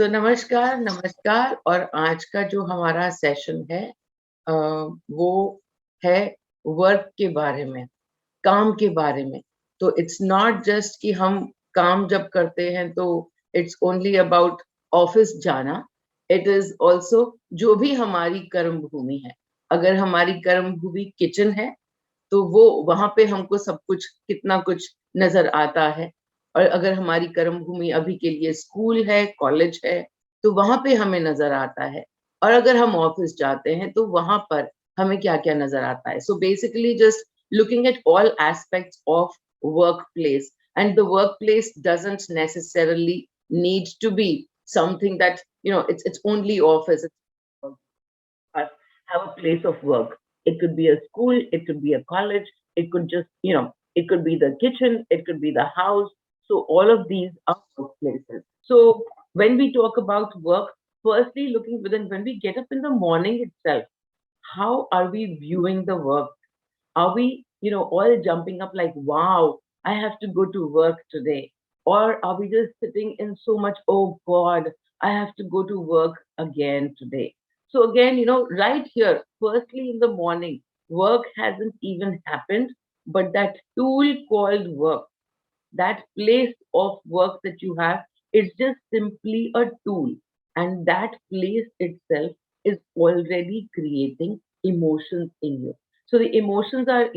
नमस्कार, नमस्कार और आज का जो हमारा सेशन है अ, वो है वर्क के बारे में, काम के बारे में। तो इट्स नॉट जस्ट कि हम काम जब करते हैं तो इट्स ओनली अबाउट ऑफिस जाना, इट इज़ ऑल्सो जो भी हमारी कर्म भूमि है। अगर हमारी कर्म भूमि किचन है, तो वो वहाँ पे हमको सब कुछ कितना कुछ नज़र आता है। और अगर हमारी कर्म भूमि अभी के लिए स्कूल है, कॉलेज है, तो वहाँ पे हमें नज़र आता है। और अगर हम ऑफ़िस जाते हैं, तो वहाँ पर हमें क्या-क्या नज़र आता है। So basically just looking at all aspects of workplace, and the workplace doesn't necessarily need to be something that, it's only office. Us have a place of work. It could be a school, it could be a college, it could just, it could be the kitchen, it could be the house. So all of these are workplaces. So when we talk about work, firstly looking within, when we get up in the morning itself, how are we viewing the work? Are we, all jumping up like, wow, I have to go to work today? Or are we just sitting in so much, oh God, I have to go to work again today? So again, right here, firstly in the morning, work hasn't even happened, but that tool called work, that place of work that you have, is just simply a tool. And that place itself is already creating emotions in you. So the emotions are,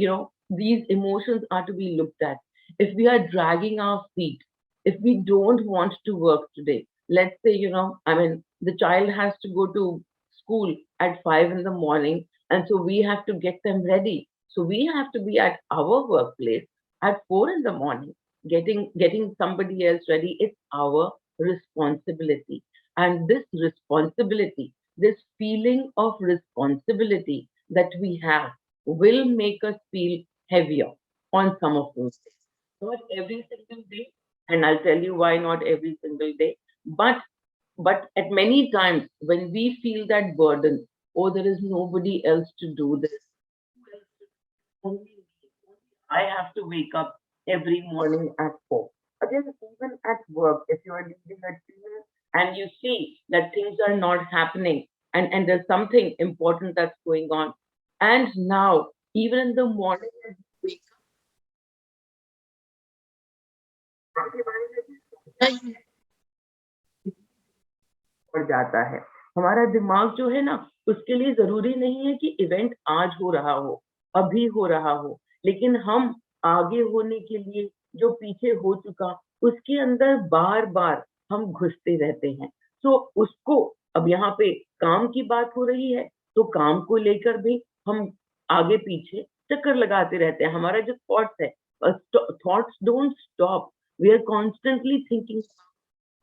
these emotions are to be looked at. If we are dragging our feet, if we don't want to work today, let's say, I mean, the child has to go to school at 5 in the morning, and so we have to get them ready. So we have to be at our workplace at 4 in the morning, getting somebody else ready. It's our responsibility. And this responsibility, this feeling of responsibility that we have, will make us feel heavier on some of those days. Not every single day, and I'll tell you why not every single day. But at many times when we feel that burden, oh, there is nobody else to do this. Only me. I have to wake up every morning at 4. Again, even at work, if you are leading a team and you see that things are not happening, and there's something important that's going on, and now, even in the morning, as you wake up, आपके बारे में भी सोचना ही पड़ जाता है। हमारा दिमाग जो है ना, उसके लिए ज़रूरी नहीं है कि इवेंट आज हो रहा हो, अभी हो रहा हो, लेकिन हम आगे होने के लिए जो पीछे हो चुका, उसके अंदर बार-बार हम घुसते रहते हैं। तो उसको, अब यहाँ पे काम की बात हो रही है, तो काम को लेकर भी हम आगे-पीछे चक्कर लगाते रहते हैं। हमारा जो थॉट्स है, thoughts don't stop. We are constantly thinking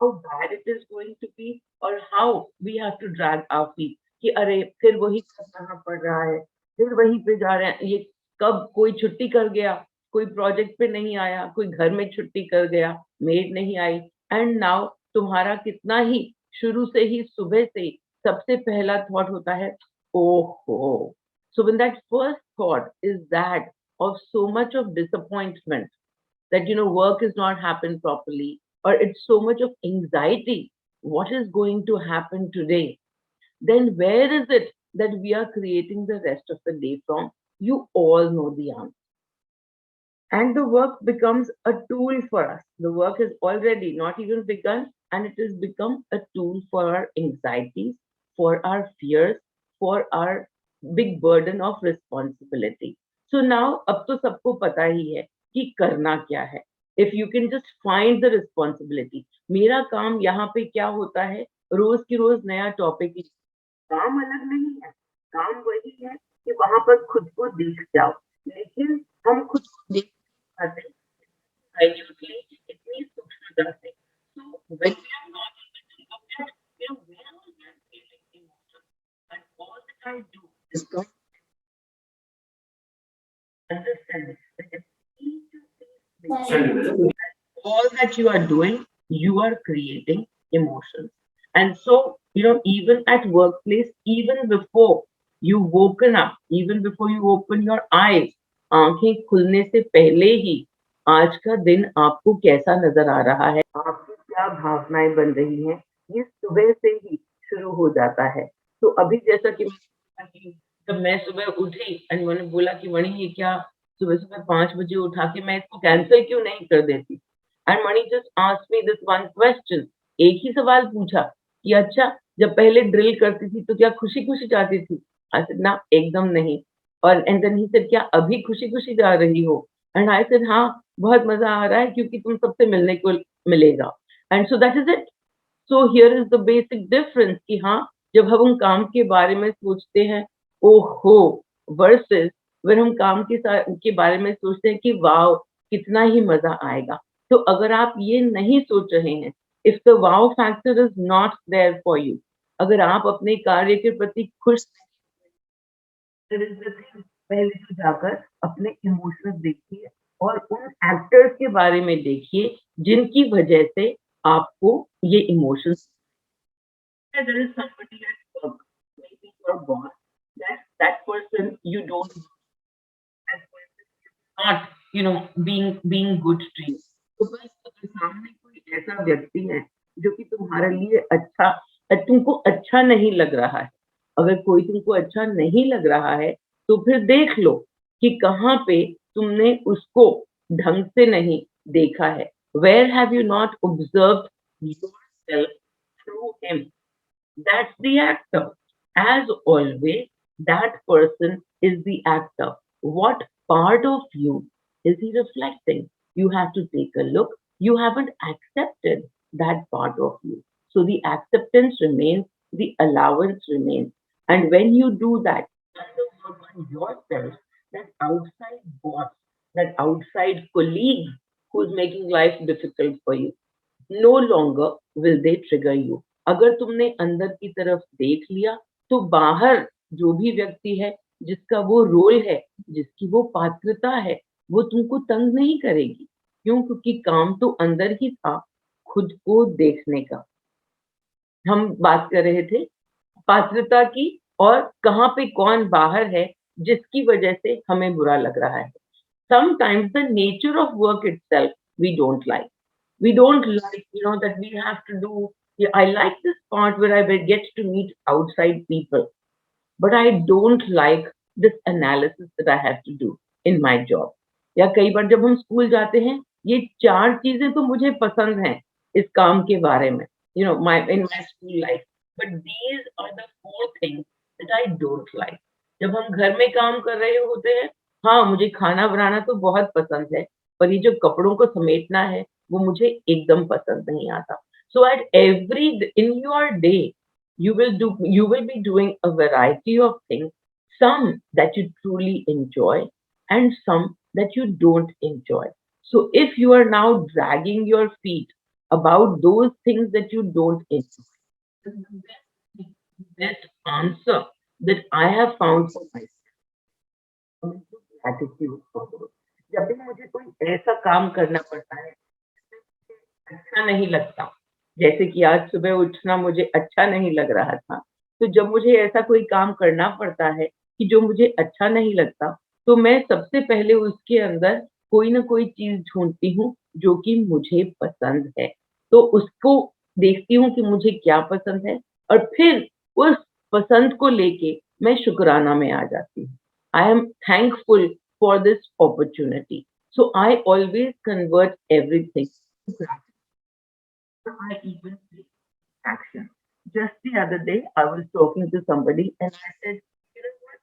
how bad it is going to be, or how we have to drag our feet कि अरे फिर वही करना पड़ रहा है, फिर वहीं पे जा रहे हैं, ये कब कोई छुट्टी कर गया, कोई प्रोजेक्ट पे नहीं आया, कोई घर में छुट्टी कर गया, मेड नहीं आई, एंड नाउ तुम्हारा कितना ही शुरू से ही सुबह से ही सबसे पहला थॉट होता है, ओहो। So when that first thought is that of so much of disappointment, that work is not happened properly, or it's so much of anxiety, what is going to happen today, then where is it that we are creating the rest of the day from? You all know the answer. And the work becomes a tool for us. The work has already not even begun, and it has become a tool for our anxieties, for our fears, for our big burden of responsibility. So now, अब तो सबको पता ही है कि करना क्या है. If you can just find the responsibility. मेरा काम यहाँ पे क्या होता है, रोज की रोज नया टॉपिक ही, काम अलग नहीं है, काम वही है कि वहां पर खुद को देख जाओ, लेकिन हम खुद को देख पाते हैं minutely, इतनी सूक्ष्मता से। So when we are not able to look at, where was I feeling emotion, and all that I do is to understand that each of these things, all that you are doing, you are creating emotions. And so, even at workplace, even before you woken up, even before you open your eyes, आंखें खुलने से पहले ही आज का दिन आपको कैसा नजर आ रहा है, आपकी क्या भावनाएं बन रही हैं, ये सुबह से ही शुरू हो जाता है। तो अभी जैसा कि जब मैं सुबह उठी एंड मैंने बोला कि मणि ये क्या सुबह-सुबह 5 बजे उठा के मैं इसको कैंसल क्यों नहीं कर देती? And Mani just asked me this one question, एक ही सवाल पूछा कि अच्छा जब पहले ड्रिल करती थी तो क्या खुशी-खुशी जाती थी? आई सेड ना एकदम नहीं। और एंड देन ही सेड क्या अभी खुशी-खुशी जा रही हो? एंड आई सेड हाँ, बहुत मज़ा आ रहा है क्योंकि तुम सबसे मिलने को मिलेगा। And so that is it. So here is the basic difference कि हाँ, जब हम काम के बारे में सोचते हैं, ओहो! वर्सेस when हम काम के बारे में सोचते हैं कि वाओ! कितना ही मज़ा आएगा। तो अगर आप ये नहीं सोच रहे हैं, if the wow factor is not there for you, अगर आप अपने कार्य के प्रति खुश there is the thing, पहले तो जाकर अपने इमोशंस देखिए और उन एक्टर्स के बारे में देखिए, जिनकी वजह से आपको ये emotions there is somebody at work, maybe your boss, that person you don't that person is not, you know, being good to you. तो बस अगर सामने कोई ऐसा व्यक्ति है जो कि तुम्हारे लिए अच्छा तुमको अच्छा नहीं लग रहा है, अगर कोई तुमको अच्छा नहीं लग रहा है, तो फिर देख लो कि कहाँ पे तुमने उसको ढंग से नहीं देखा है। Where have you not observed yourself through him? That's the actor. As always, that person is the actor. What part of you is he reflecting? You have to take a look. You haven't accepted that part of you. So the acceptance remains, the allowance remains. And when you do that, kind of work on yourself, that outside boss, that outside colleague who's making life difficult for you, no longer will they trigger you. अगर तुमने अंदर की तरफ देख लिया, तो बाहर जो भी व्यक्ति है, जिसका वो रोल है, जिसकी वो पात्रता है, वो तुमको तंग नहीं करेगी। क्यों? क्योंकि काम तो अंदर ही था, खुद को देखने का। हम बात कर रहे थे पात्रता की और कहाँ पे कौन बाहर है, जिसकी वजह से हमें बुरा लग रहा है। Sometimes the nature of work itself we don't like. We don't like, you know, that we have to do. Yeah, I like this part where I will get to meet outside people, but I don't like this analysis that I have to do in my job. या कई बार जब हम school जाते हैं, ये 4 चीज़ें तो मुझे पसंद हैं इस काम के बारे में, you know, my in my school life. But these are the 4 things that I don't like. जब हम घर में काम कर रहे होते हैं, हाँ, मुझे खाना बनाना तो बहुत पसंद है, पर ये जो कपड़ों को समेटना है, वो मुझे एकदम पसंद नहीं आता। So at every in your day, you will be doing a variety of things, some that you truly enjoy and some that you don't enjoy. So if you are now dragging your feet about those things that you don't enjoy, this is the best answer that I have found for myself. Gratitude for those. जब भी मुझे कोई ऐसा काम करना पड़ता है अच्छा नहीं लगता। जैसे कि आज सुबह उठना मुझे अच्छा नहीं लग रहा था। तो जब मुझे ऐसा कोई काम करना पड़ता है कि जो मुझे अच्छा नहीं लगता, तो मैं सबसे पहले उसके अंदर कोई न कोई चीज़ ढूँढती हूँ, जो कि मुझे पसंद है। तो उसको देखती हूँ कि मुझे क्या पसंद है और फिर उस पसंद को लेके मैं शुकराना में आ जाती हूँ। I am thankful for this opportunity. So I always convert everything to gratitude. I even take action. Just the other day, I was talking to somebody and I said, you know what?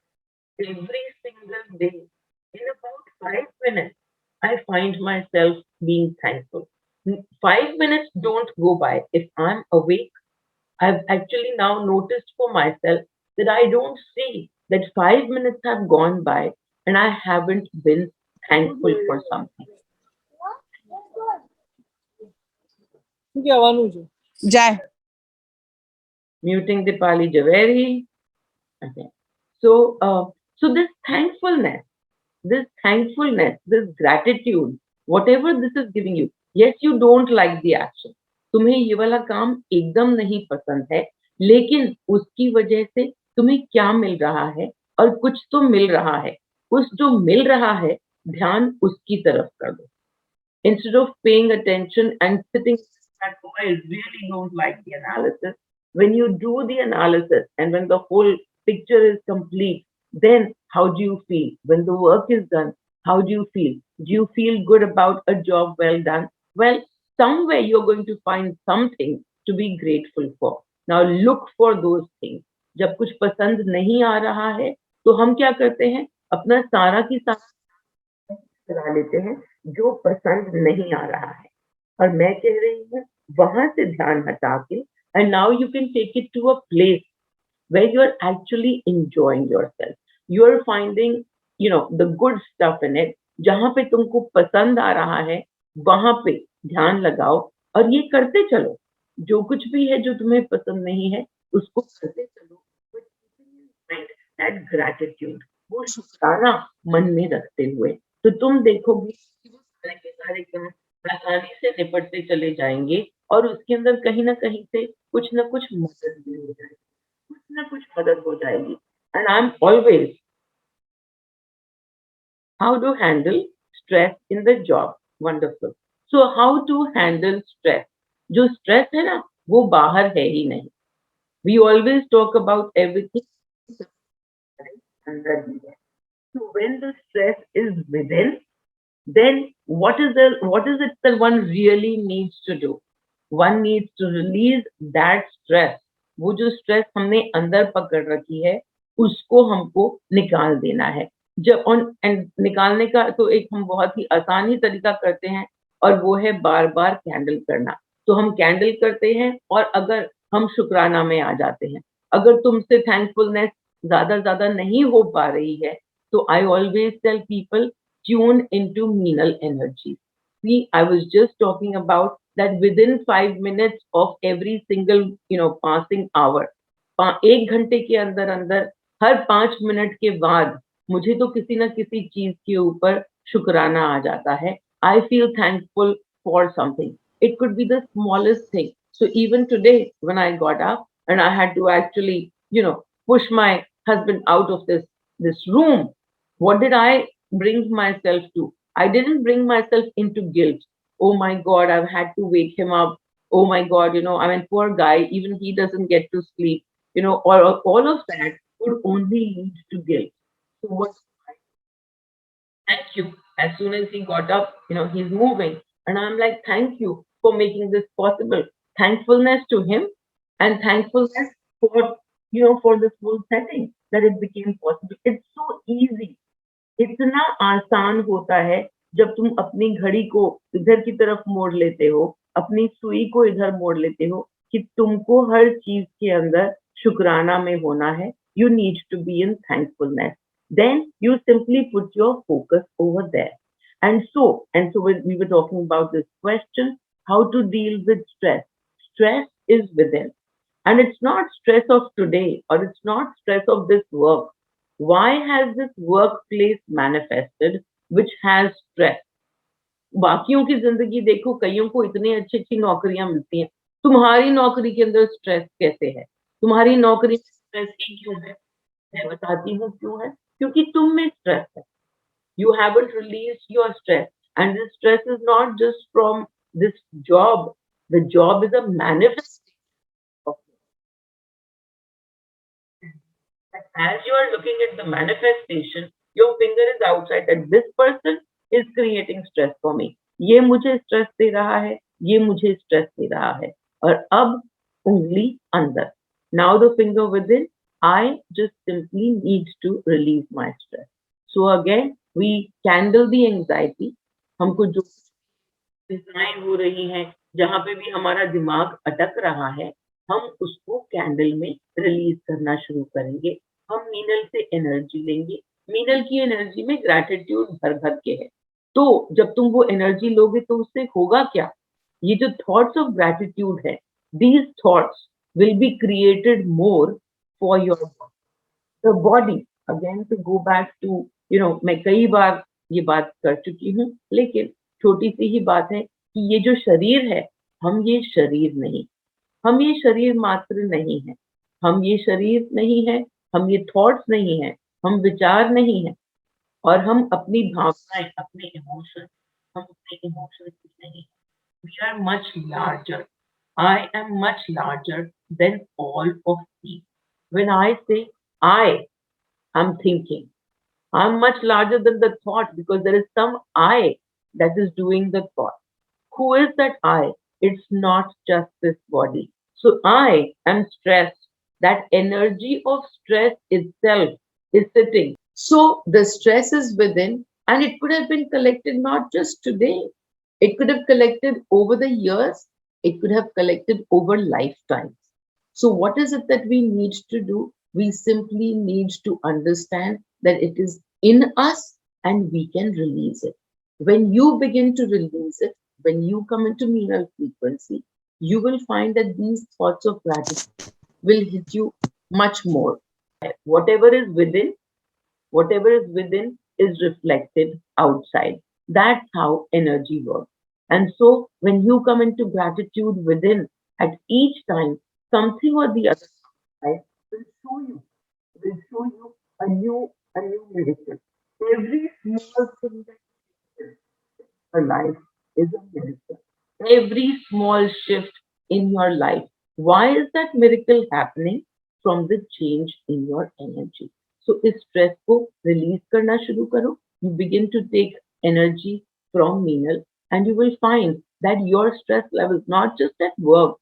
Every single day, in about 5 minutes, I find myself being thankful. 5 minutes don't go by. If I'm awake, I've actually now noticed for myself that I don't see that 5 minutes have gone by and I haven't been thankful for something. क्या अनुज जाए Muting Dipali Javeri. Okay. So this thankfulness, this gratitude, whatever this is giving you, yes, you don't like the action. तुम्हें ये वाला काम एकदम नहीं पसंद है, लेकिन उसकी वजह से तुम्हें क्या मिल रहा है और कुछ तो मिल रहा है। उस जो मिल रहा है, ध्यान उसकी तरफ कर दो। Instead of paying attention and sitting that, oh, I really don't like the analysis. When you do the analysis and when the whole picture is complete, then how do you feel? When the work is done, how do you feel? Do you feel good about a job well done? Well, somewhere you're going to find something to be grateful for. Now look for those things. जब कुछ पसंद नहीं आ रहा है, तो हम क्या करते हैं? अपना सारा की सारा चला लेते हैं, जो पसंद नहीं आ रहा है। और मैं कह रही हूँ, वहां से ध्यान हटा के, and now you can take it to a place where you're actually enjoying yourself. You're finding, the good stuff in it. जहां पे तुमको पसंद आ रहा है, वहां पे ध्यान लगाओ और ये करते चलो। जो कुछ भी है जो तुम्हें पसंद नहीं है, उसको करते चलो। But keeping in mind that gratitude, वो शुक्राना मन में रखते हुए, तो तुम देखोगे कि वो सारे के सारे काम आसानी से निपटते चले जाएंगे और उसके अंदर कहीं ना कहीं से कुछ ना कुछ मदद भी हो जाएगी, कुछ ना कुछ मदद हो जाएगी। And I am always how to handle stress in the job. Wonderful. So how to handle stress? जो स्ट्रेस है ना, वो बाहर है ही नहीं। We always talk about everything अंदर ही है। So when the stress is within, then what is it that one really needs to do? One needs to release that stress. वो जो स्ट्रेस हमने अंदर पकड़ रखी है, उसको हमको निकाल देना है। जब ऑन एंड निकालने का तो एक हम बहुत ही आसान ही तरीका करते हैं और वो है बार-बार कैंडल करना। तो हम कैंडल करते हैं और अगर हम शुक्राना में आ जाते हैं। अगर तुमसे थैंकफुलनेस ज़्यादा नहीं हो पा रही है, तो I always tell people tune into Meenal energy. See, I was just talking about that within 5 minutes of every single, passing hour, 1 घंटे के अंदर अंदर हर 5 मिनट के बाद मुझे तो किसी न किसी चीज के ऊपर शुक्राना आ जाता है। I feel thankful for something. It could be the smallest thing. So even today, when I got up and I had to actually, push my husband out of this room, what did I bring myself to? I didn't bring myself into guilt. Oh my God, I've had to wake him up. Oh my God, I mean, poor guy, even he doesn't get to sleep, or all of that would only lead to guilt. So what? Thank you. As soon as he got up, he's moving. And I'm like, thank you for making this possible. Thankfulness to him and thankfulness for, for this whole setting that it became possible. It's so easy. इतना आसान होता है जब तुम अपनी घड़ी को इधर की तरफ मोड़ लेते हो, अपनी सुई को इधर मोड़ लेते हो कि तुमको हर चीज के अंदर शुक्राना में होना है। You need to be in thankfulness. Then you simply put your focus over there. And so when we were talking about this question, how to deal with stress. Stress is within. And it's not stress of today or it's not stress of this work. Why has this workplace manifested which has stress? बाकियों की जिंदगी देखो, कईयों को इतनी अच्छी नौकरियां मिलती हैं, तुम्हारी नौकरी के अंदर स्ट्रेस कैसे है? तुम्हारी नौकरी में स्ट्रेस ही क्यों है? मैं बताती हूँ क्यों है, क्योंकि तुम में स्ट्रेस है। You haven't released your stress, and this stress is not just from this job. The job is a manifestation of it. As you are looking at the manifestation, your finger is outside that this person is creating stress for me. ये मुझे stress दे रहा है, ये मुझे stress दे रहा है, और अब उंगली अंदर. Now the finger within, I just simply need to release my stress. So again, we candle the anxiety. हमको जो चिंताएं हो रही हैं, जहाँ पे भी हमारा दिमाग अटक रहा है, हम उसको कैंडल में रिलीज करना शुरू करेंगे। हम मीनल से एनर्जी लेंगे। मीनल की एनर्जी में ग्रैटिट्यूड भर-भर के है। तो जब तुम वो एनर्जी लोगे तो उससे होगा क्या? ये जो थॉट्स ऑफ ग्रैटिट्यूड है, these thoughts will be created more for your the body. Again to go back to, मैं कई बार ये बात कर चुकी हूँ, लेकिन छोटी सी ही बात है कि ये जो शरीर है, हम ये शरीर नहीं, हम ये शरीर मात्र नहीं है, हम ये शरीर नहीं है, हम ये थॉट्स नहीं है, हम विचार नहीं है, और हम अपनी भावनाएं, अपने इमोशन, हम अपने इमोशंस नहीं है। We are much larger. I am much larger than all of these. When I say I'm thinking. I'm much larger than the thought because there is some I that is doing the thought. Who is that I? It's not just this body. So I am stressed. That energy of stress itself is sitting. So the stress is within, and it could have been collected not just today. It could have collected over the years. It could have collected over lifetimes. So what is it that we need to do? We simply need to understand that it is in us and we can release it. When you begin to release it, when you come into meanal frequency, you will find that these thoughts of gratitude will hit you much more. Whatever is within, whatever is within is reflected outside. That's how energy works. And so when you come into gratitude within, at each time, something or the other right, will show you a new miracle. Every small thing that your life is a miracle. Every small shift in your life. Why is that miracle happening? From the change in your energy. So इस stress को release करना शुरू करो. You begin to take energy from Meenal and you will find that your stress levels, not just at work,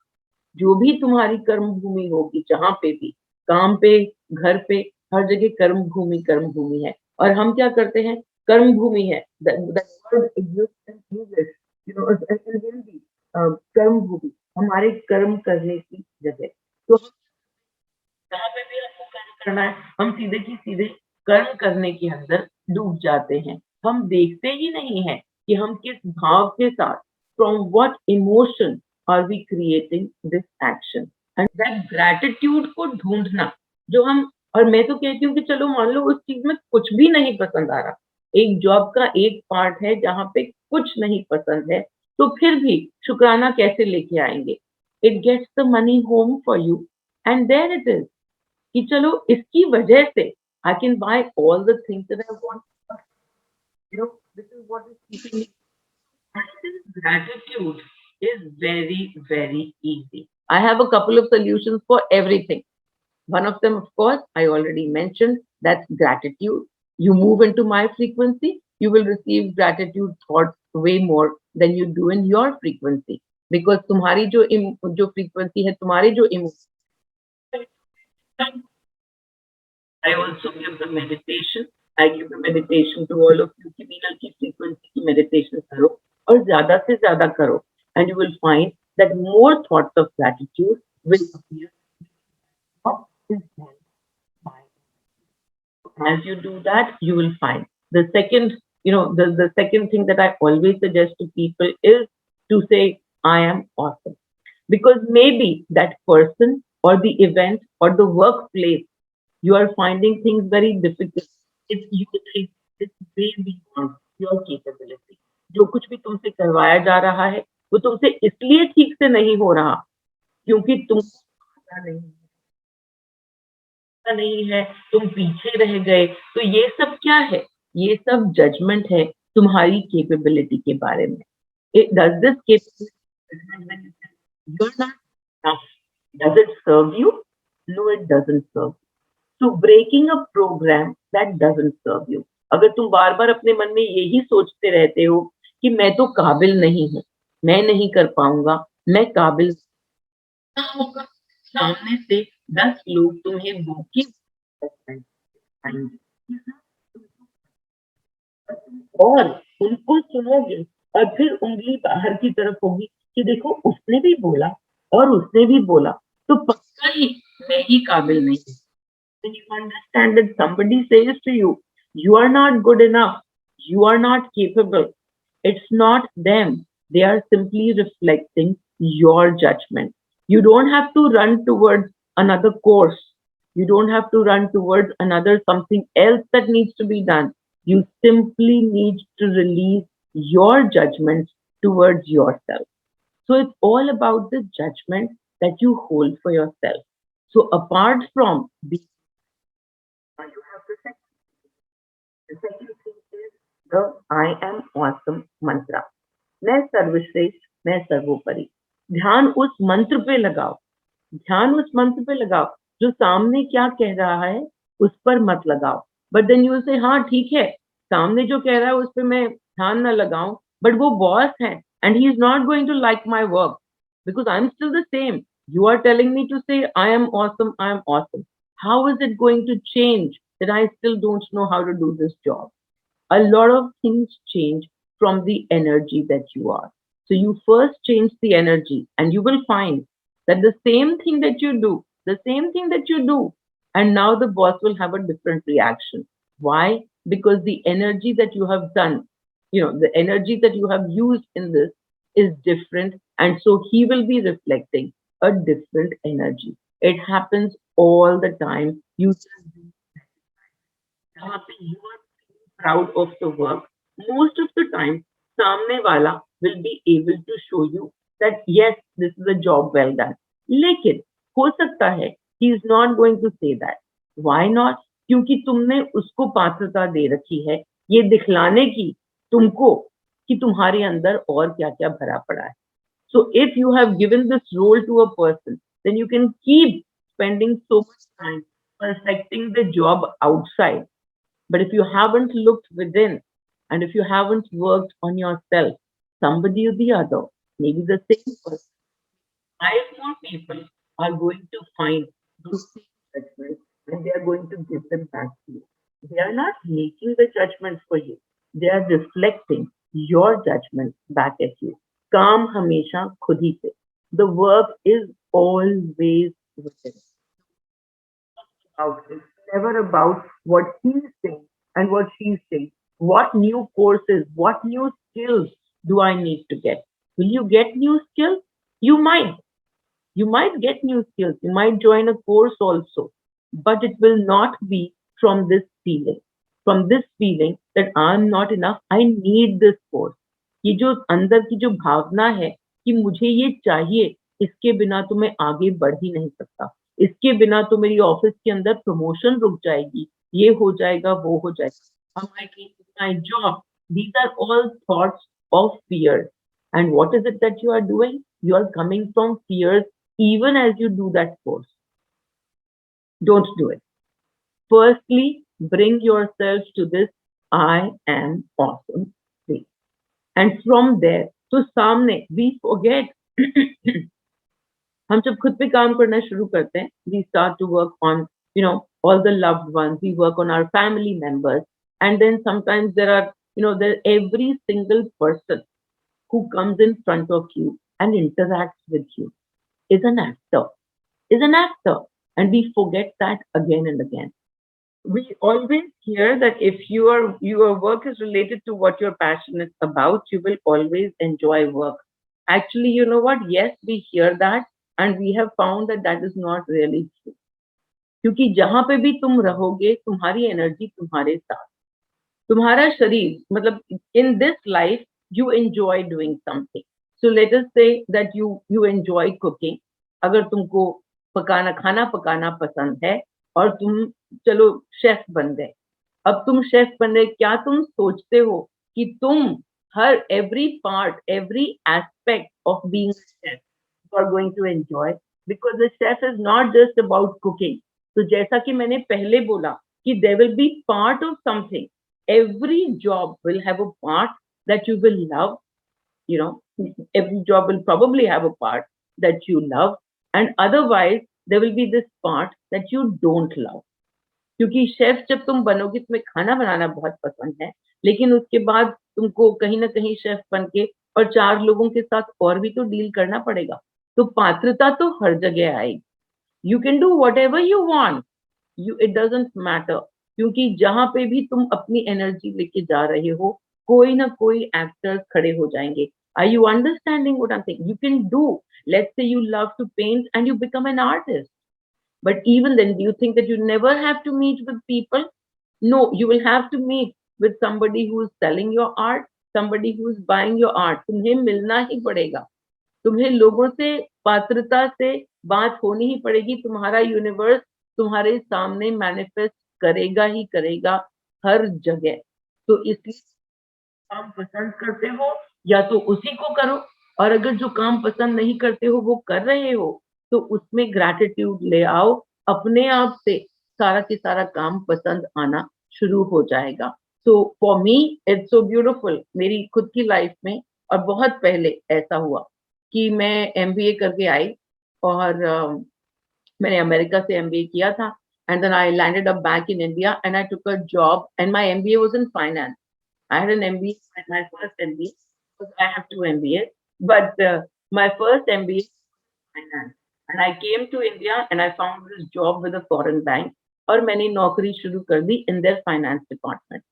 जो भी तुम्हारी कर्म भूमि होगी जहां पे भी काम पे घर पे हर जगह कर्म भूमि है और हम क्या करते हैं कर्म भूमि है that word exists in English, you know, in Hindi, कर्म भूमि हमारे कर्म करने की जगह तो जहाँ पे भी हमको कर्म करना है हम सीधे की सीधे कर्म करने के अंदर डूब जाते हैं हम देखते ही नहीं है कि हम किस भाव के साथ from what emotion are we creating this action and that gratitude को ढूंढना जो हम और मैं तो कहती हूँ कि चलो मान लो उस चीज में कुछ भी नहीं पसंद आ रहा एक जॉब का एक पार्ट है जहाँ पे कुछ नहीं पसंद है तो फिर भी शुक्राना कैसे लेके आएंगे it gets the money home for you and there it is कि चलो इसकी वजह से I can buy all the things that I want you know this is what is keeping me gratitude is very very easy. I have a couple of solutions for everything. One of them, of course, I already mentioned, that's gratitude. You move into my frequency, you will receive gratitude thoughts way more than you do in your frequency. Because तुम्हारी जो frequency है, तुम्हारे जो I also give the meditation. I give the meditation to all of you कि मीनल की frequency की meditation करो और ज़्यादा से ज़्यादा करो and you will find that more thoughts of gratitude will appear. What is meant by as you do that, you will find the second, the second thing that I always suggest to people is to say, I am awesome. Because maybe that person or the event or the workplace, you are finding things very difficult. It's way beyond your capability. जो कुछ भी तुमसे करवाया जा रहा है, वो तुमसे इसलिए ठीक से नहीं हो रहा, क्योंकि तुम नहीं है तुम पीछे रह गए तो ये सब क्या है ये सब जजमेंट है तुम्हारी कैपेबिलिटी के बारे में does this capability you're not enough does it serve you no it doesn't serve so breaking a program that doesn't serve you अगर तुम बार बार अपने मन में यही सोचते रहते हो कि मैं तो काबिल नहीं हूँ मैं नहीं कर पाऊंगा मैं काबिल सामने से 10 लोग तुम्हें भूखी और उनको सुनोगे और फिर उंगली बाहर की तरफ होगी कि देखो उसने भी बोला और उसने भी बोला तो पक्का ही मैं ही काबिल नहीं हूँ when you understand that somebody says to you you are not good enough you are not capable it's not them they are simply reflecting your judgment you don't have to run towards another course you don't have to run towards another something else that needs to be done you simply need to release your judgments towards yourself so it's all about the judgment that you hold for yourself so apart from the you have the second thing is the I am awesome mantra मैं सर्वश्रेष्ठ मैं सर्वोपरि। ध्यान उस मंत्र पे लगाओ, ध्यान उस मंत्र पे लगाओ, जो सामने क्या कह रहा है उस पर मत लगाओ। बट देन यू से हाँ ठीक है, सामने जो कह रहा है उस पे मैं ध्यान ना लगाऊं, बट वो बॉस है and he is not going to like my work because I'm still the same. You are telling me to say I am awesome, I am awesome. How is it going to change that I still don't know how to do this job? A lot of things change from the energy that you are. So you first change the energy and you will find that the same thing that you do, the same thing that you do, and now the boss will have a different reaction. Why? Because the energy that you have done, the energy that you have used in this is different. And so he will be reflecting a different energy. It happens all the time. You just be happy. You are proud of the work, most of the time, सामने वाला will be able to show you that yes, this is a job well done. लेकिन हो सकता है he is not going to say that. Why not? क्योंकि तुमने उसको पात्रता दे रखी है ये दिखलाने की तुमको कि तुम्हारे अंदर और क्या क्या भरा पड़ा है. So if you have given this role to a person, then you can keep spending so much time perfecting the job outside. But if you haven't looked within and if you haven't worked on yourself, somebody or the other, maybe the same person, 5 more people are going to find those same judgments and they are going to give them back to you. They are not making the judgments for you. They are reflecting your judgment back at you. काम हमेशा खुद ही से. The work is always within. Out. It's never about what he's saying and what she's saying. What new courses, what new skills do I need to get? Will you get new skills? You might. You might get new skills. You might join a course also, but it will not be from this feeling. From this feeling that I'm not enough, I need this course. ये जो अंदर की जो भावना है कि मुझे ये चाहिए, इसके बिना तो मैं आगे बढ़ ही नहीं सकता. इसके बिना तो मेरी ऑफिस के अंदर प्रमोशन रुक जाएगी, ये हो जाएगा, वो हो जाएगा. Am I keeping my job? These are all thoughts of fear. And what is it that you are doing? You are coming from fears even as you do that course. Don't do it. Firstly, bring yourself to this I am awesome state. And from there, तो सामने we forget. हम जब खुद पे काम करना शुरू करते हैं, we start to work on, all the loved ones. We work on our family members, and then sometimes there are, there every single person who comes in front of you and interacts with you is an actor, and we forget that again and again. We always hear that if your work is related to what you're passionate about, you will always enjoy work. Actually, you know what? Yes, we hear that, and we have found that that is not really true. क्योंकि जहां पे भी तुम रहोगे, तुम्हारी energy तुम्हारे साथ, तुम्हारा शरीर, मतलब in this life you enjoy doing something. So let us say that you enjoy cooking. अगर तुमको खाना पकाना पसंद है और तुम चलो शेफ बन गए. अब तुम शेफ बन गए, क्या तुम सोचते हो कि तुम हर every part, every aspect of being a chef you are going to enjoy, because the chef is not just about cooking. तो जैसा कि मैंने पहले बोला कि there will be part of something. Every job will have a part that you will love. Every job will probably have a part that you love, and otherwise there will be this part that you don't love. क्योंकि chef जब तुम बनोगे, तुम्हें खाना बनाना बहुत पसंद है, लेकिन उसके बाद तुमको कहीं ना कहीं शेफ बन के और 4 लोगों के साथ और भी तो डील करना पड़ेगा. तो पात्रता तो हर जगह आएगी. You can do what ever you want, it doesn't matter, क्योंकि जहां पे भी तुम अपनी एनर्जी लेके जा रहे हो, कोई ना कोई एक्टर्स खड़े हो जाएंगे. Are you understanding what I am saying? You can do, let's say you love to paint and you become an artist. But even then, do you think that you never have to meet with people? No, you will have to meet with somebody who is selling your art, somebody who is buying your art. तुम्हें मिलना ही पड़ेगा. तुम्हें लोगों से पात्रता से बात होनी ही पड़ेगी. तुम्हारा यूनिवर्स तुम्हारे सामने मैनिफेस्ट करेगा ही करेगा हर जगह. तो इसलिए काम पसंद करते हो या तो उसी को करो, और अगर जो काम पसंद नहीं करते हो वो कर रहे हो, तो उसमें ग्रैटिट्यूड ले आओ, अपने आप से सारा के सारा काम पसंद आना शुरू हो जाएगा। So for me it's so beautiful, मेरी खुद की लाइफ में। और बहुत पहले ऐसा हुआ कि मैं एमबीए करके आई, और मैंने अमेरिका से एमबीए किया था, and then I landed up back in India and I took a job, and my MBA was in finance. I had an MBA, my first MBA, because I have two MBAs, but my first MBA was finance. And I came to India and I found this job with a foreign bank, और मैंने नौकरी शुरू कर दी in their finance department.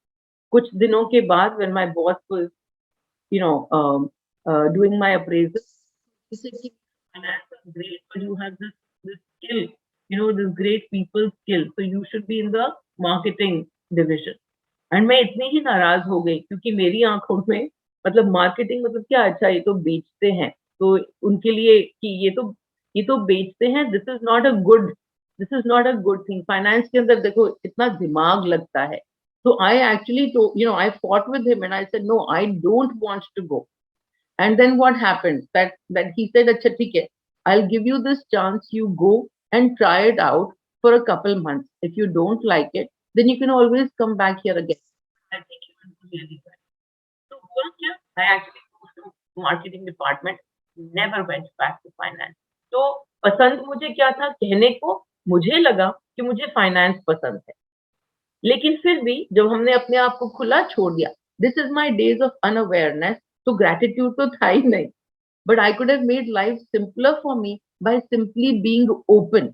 कुछ दिनों के बाद when my boss was, doing my appraisal, he said कि finance is great, but you have this skill, this great people skill, so you should be in the marketing division. And मैं इतनी ही नाराज हो गई, क्योंकि मेरी आंखों में मतलब मार्केटिंग मतलब क्या, अच्छा ये तो बेचते हैं, तो उनके लिए कि ये तो बेचते हैं, this is not a good thing. Finance के अंदर देखो इतना दिमाग लगता है। तो आई एक्चुअली तो I fought with him and I said no, I don't want to go. And then what happened? That he said, "अच्छा ठीक है, I'll give you this chance. You go and try it out for a couple months. If you don't like it, then you can always come back here again." I think you will do really well. So हुआ क्या? I actually moved to marketing department, never went back to finance. तो पसंद मुझे क्या था कहने को? मुझे लगा कि मुझे फाइनेंस पसंद है, लेकिन फिर भी जब हमने अपने आप को खुला छोड़ दिया, this is my days of unawareness, तो ग्रेटिट्यूड तो था ही नहीं। But I could have made life simpler for me by simply being open.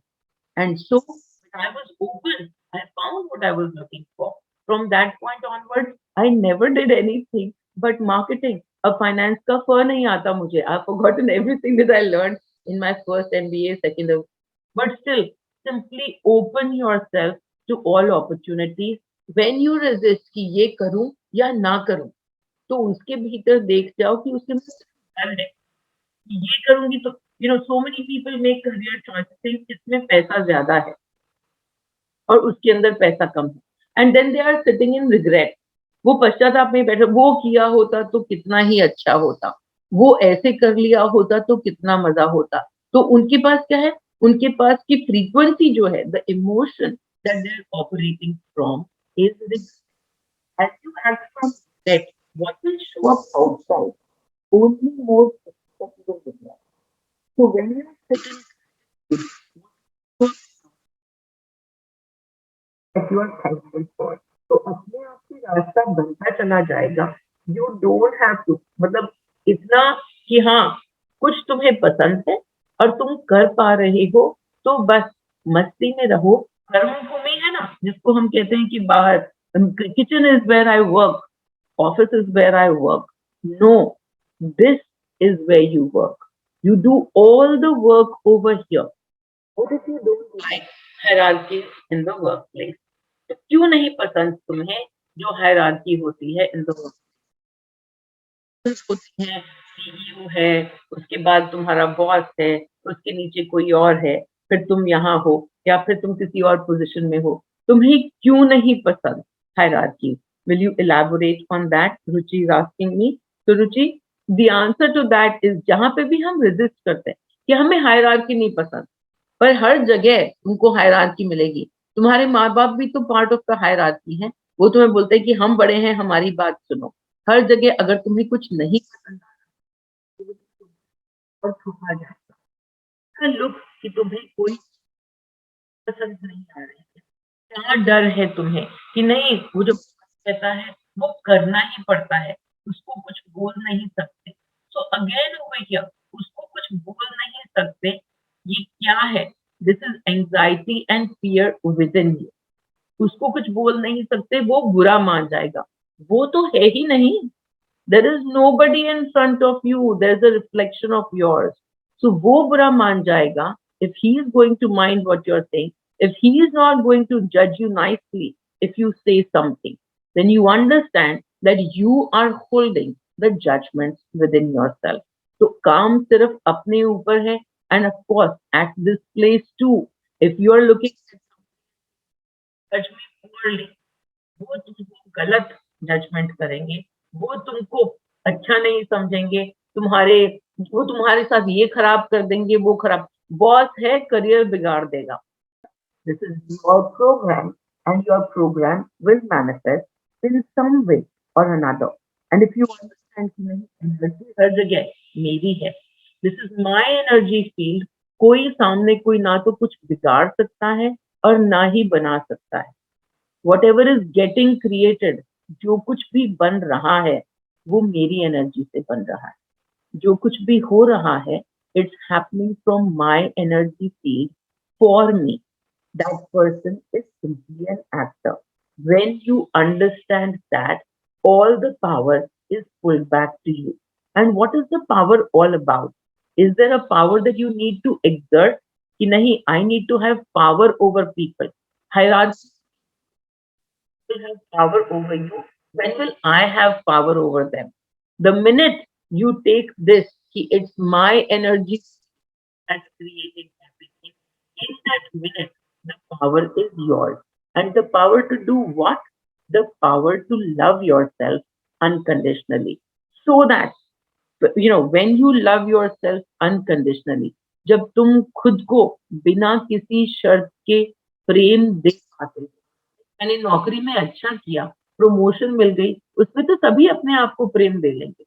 And so when I was open, I found what I was looking for. From that point onwards, I never did anything but marketing. अब finance का फ नहीं आता मुझे. I've forgotten everything that I learned in my first MBA, second, but still, simply open yourself to all opportunities. When you resist कि ये करूं या ना करूं, तो उसके भीतर देख जाओ कि उसके अंदर डर है। ये करूँगी तो so many people make career choices इसमें पैसा ज़्यादा है और उसके अंदर पैसा कम है, and then they are sitting in regret. वो पश्चाताप में बैठे, वो किया होता तो कितना ही अच्छा होता, वो ऐसे कर लिया होता तो कितना मज़ा होता। तो उनके पास क्या है? उनके पास की फ्रीक्वेंसी जो है, the emotion that they are operating from is regret. As you act from that, what will show up outside? Only more successful regret. So when you are sitting that you are thankful for, तो अपने आप से रास्ता बनता चला जाएगा। You don't have to, मतलब इतना कि हाँ, कुछ तुम्हें पसंद है और तुम कर पा रहे हो, तो बस मस्ती में रहो। कर्मभूमि है ना, जिसको हम कहते हैं कि बाहर kitchen is where I work, office is where I work. No, this is where you work. You do all the work over here. What if you don't like hierarchy in the workplace? तो क्यों नहीं पसंद तुम्हें जो hierarchy होती है in the workplace? होती है, सीईओ है, उसके बाद तुम्हारा बॉस है, उसके नीचे कोई और है, फिर तुम यहाँ हो या फिर तुम किसी और पोजीशन में हो। तुम्हें क्यों नहीं पसंद hierarchy? Will you elaborate on that? Ruchi is asking me. तो रुचि, the answer to that is जहाँ पे भी हम resist करते हैं कि हमें हायरार्की नहीं पसंद, पर हर जगह तुमको हायरार्की मिलेगी। तुम्हारे माँ-बाप भी तो पार्ट ऑफ द हायरार्की हैं। वो तुम्हें बोलते हैं कि हम बड़े हैं, हमारी बात सुनो। हर जगह अगर तुम्हें कुछ नहीं पसंद और छुपा जाएगा। का लुक कि तुम्हें कोई पसंद नहीं आ रही है। क्या डर है तुम्हें कि नहीं, वो जो कहता है वो करना ही पड़ता है, उसको कुछ बोल नहीं सकते। सो अगेन ओवर हियर, उसको कुछ बोल नहीं सकते, ये क्या है? This is anxiety and fear with in you. उसको कुछ बोल नहीं सकते, वो बुरा मान जाएगा। वो तो है ही नहीं। There is nobody in front of you, there is a reflection of yours. So वो बुरा मान जाएगा। If he is going to mind what you are saying, if he is not going to judge you nicely if you say something, then you understand that you are holding the judgments within yourself. So काम सिर्फ अपने ऊपर है, and of course at this place too, if you are looking at judgment poorly, वो तुमको गलत judgement करेंगे, वो तुमको अच्छा नहीं समझेंगे, तुम्हारे वो तुम्हारे साथ ये खराब कर देंगे, वो खराब, बॉस है करियर बिगाड़ देगा। This is your program, and your program will manifest in some way or another. And if you understand कि नहीं, energy हर जगह मेरी है, this is my energy field, कोई सामने कोई ना तो कुछ बिगाड़ सकता है और ना ही बना सकता है। Whatever is getting created, जो कुछ भी बन रहा है, वो मेरी एनर्जी से बन रहा है। जो कुछ भी हो रहा है, it's happening from my energy field for me. That person is simply an actor. When you understand that, all the power is pulled back to you. And what is the power all about? Is there a power that you need to exert? कि नहीं, I need to have power over people. Hierarchy will have power over you. When will I have power over them? The minute you take this, कि it's my energy that's creating everything, in that minute, the power is yours. And the power to do what? The power to love yourself unconditionally. So that, when you love yourself unconditionally, जब तुम खुद को बिना किसी शर्त के प्रेम दे पाते हो, मैंने नौकरी में अच्छा किया, प्रमोशन मिल गई, उसमें तो सभी अपने आप को प्रेम दे लेंगे।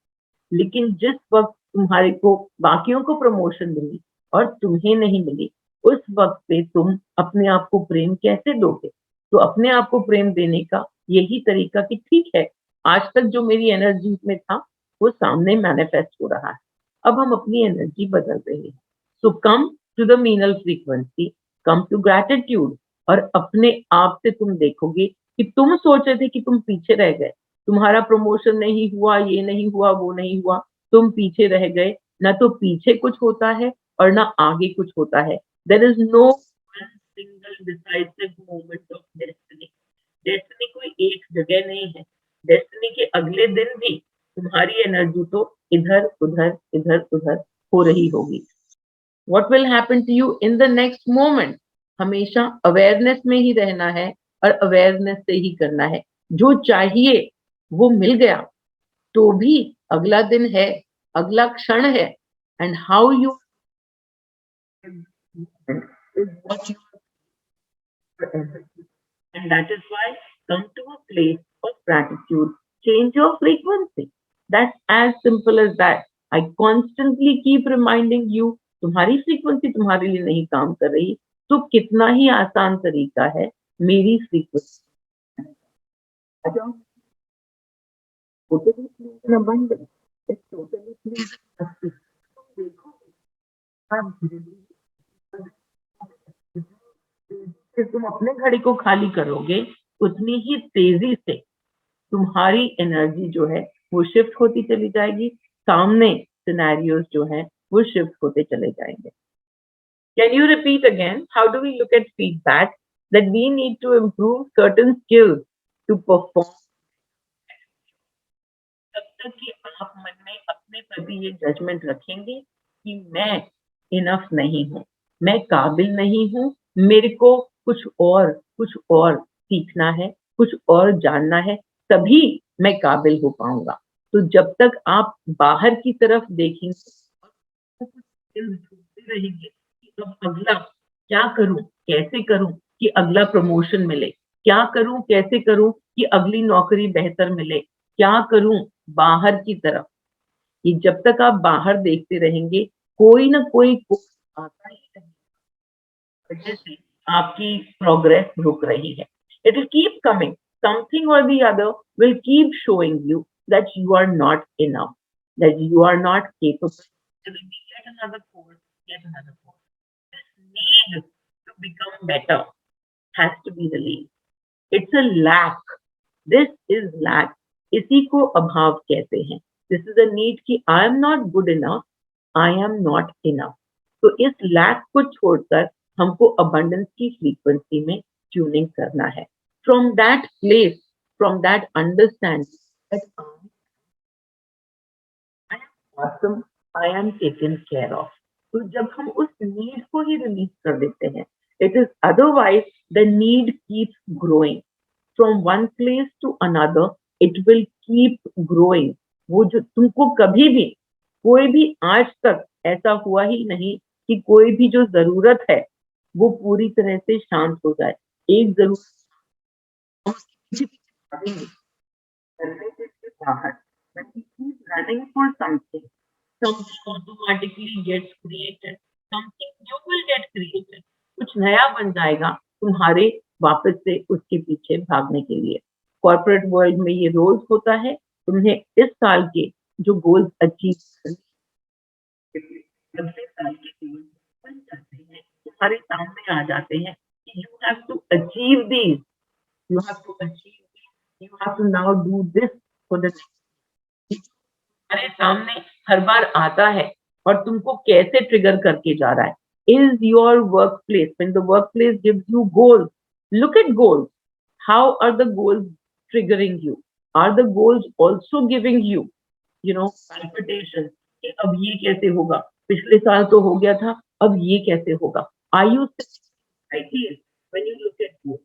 लेकिन जिस वक़्त तुम्हारे को बाकियों को प्रमोशन मिली और तुम्हें नहीं मिली, उस वक़्त पे तुम अपने आप को प्रेम कैसे दोगे? तो अपने आप को प्रेम देने का यही तरीका कि ठीक है, आज तक जो मेरी एनर्जी में था, वो सामने मैनिफेस्ट हो रहा है। अब हम अपनी एनर्जी बदल रहे हैं। So come to the minimal frequency, come to gratitude, और अपने आप से तुम देखोगे कि तुम सोच रहे थे कि तुम पीछे रह गए। तुम्हारा प्रमोशन नहीं हुआ, ये नहीं हुआ, वो नहीं हुआ, तुम पीछे रह गए, ना तो पीछे कुछ होता है और ना आगे कुछ होता है। There is no one single decisive moment of destiny. Destiny कोई एक जगह नहीं है। डेस्टिनी के अगले दिन भी तुम्हारी एनर्जी तो इधर-उधर, इधर-उधर हो रही होगी। What will happen to you in the next moment? हमेशा अवेयरनेस में ही रहना है और अवेयरनेस से ही करना है। जो चाहिए वो मिल गया, तो भी अगला दिन है, अगला क्षण है, and how you is what you are everything. And that is why come to a place of gratitude, change your frequency. That's as simple as that. I constantly keep reminding you, तुम्हारी frequency तुम्हारे लिए नहीं काम कर रही, तो कितना ही आसान तरीका है मेरी frequency. Totally pleased in abundance. It's totally pleased in justice. तुम देखोगे, आप फिर तुम अपने घड़ी को खाली करोगे, उतनी ही तेजी से तुम्हारी एनर्जी जो है वो शिफ्ट होती चली जाएगी, सामने सिनेरियोस जो है वो शिफ्ट होते चले जाएंगे। Can you repeat again? How do we look at feedback? That we need to improve certain skills to perform. तब तक कि आप मन में अपने प्रति ये जजमेंट रखेंगे कि मैं इनफ नहीं हूँ, मैं काबिल नहीं हूँ, मेरे को कुछ और सीखना है, कुछ और जानना है, तभी मैं काबिल हो पाऊँगा। तो जब तक आप बाहर की तरफ देखेंगे, स्किल्स ढूँढते रहेंगे कि अब अगला क्या करूँ, कैसे करूँ कि अगला प्रमोशन मिले? क्या करूँ, कैसे करूँ कि अगली नौकरी बेहतर मिले? क्या करूँ बाहर की तरफ? कि जब तक आप बाहर देखते रहेंगे, कोई ना कोई आता ही रहेगा, वजह से आपकी प्रोग्रेस रुक रही है। It will keep coming. Something or the other will keep showing you that you are not enough, that you are not capable. There will be yet another course, yet another course. This need to become better has to be released. It's a lack. This is lack. इसी को अभाव कहते हैं। This is a need कि I am not good enough, I am not enough. तो इस lack को छोड़कर हमको abundance की frequency में tuning करना है। From that place, from that understanding that I am awesome, I am taken care of. तो जब हम उस need को ही release कर देते हैं, it is otherwise the need keeps growing. From one place to another, it will keep growing. वो जो तुमको कभी भी कोई भी आज तक ऐसा हुआ ही नहीं कि कोई भी जो जरूरत है वो पूरी तरह से शांत हो जाए। एक जरूरत हम उसके पीछे पीछे भागेंगे, करने से बाहर, when we keep running for something, something automatically gets created, something new will get created, कुछ नया बन जाएगा तुम्हारे वापस से उसके पीछे भागने के लिए। कॉर्पोरेट वर्ल्ड में ये रोज होता है, तुम्हें इस साल के जो गोल्स अचीव अगले साल के गोल्स बन जाते हैं, तुम्हारे सामने आ जाते हैं कि you have to achieve these, you have to achieve, you have to now do this for the तुम्हारे सामने हर बार आता है और तुमको कैसे ट्रिगर करके जा रहा है। Is your work place, when the work place gives you goals, look at goals, how are the goals triggering you, are the goals also giving you palpitation कि अब ये कैसे होगा, पिछले साल तो हो गया था, अब ये कैसे होगा। Are you ideas when you look at you,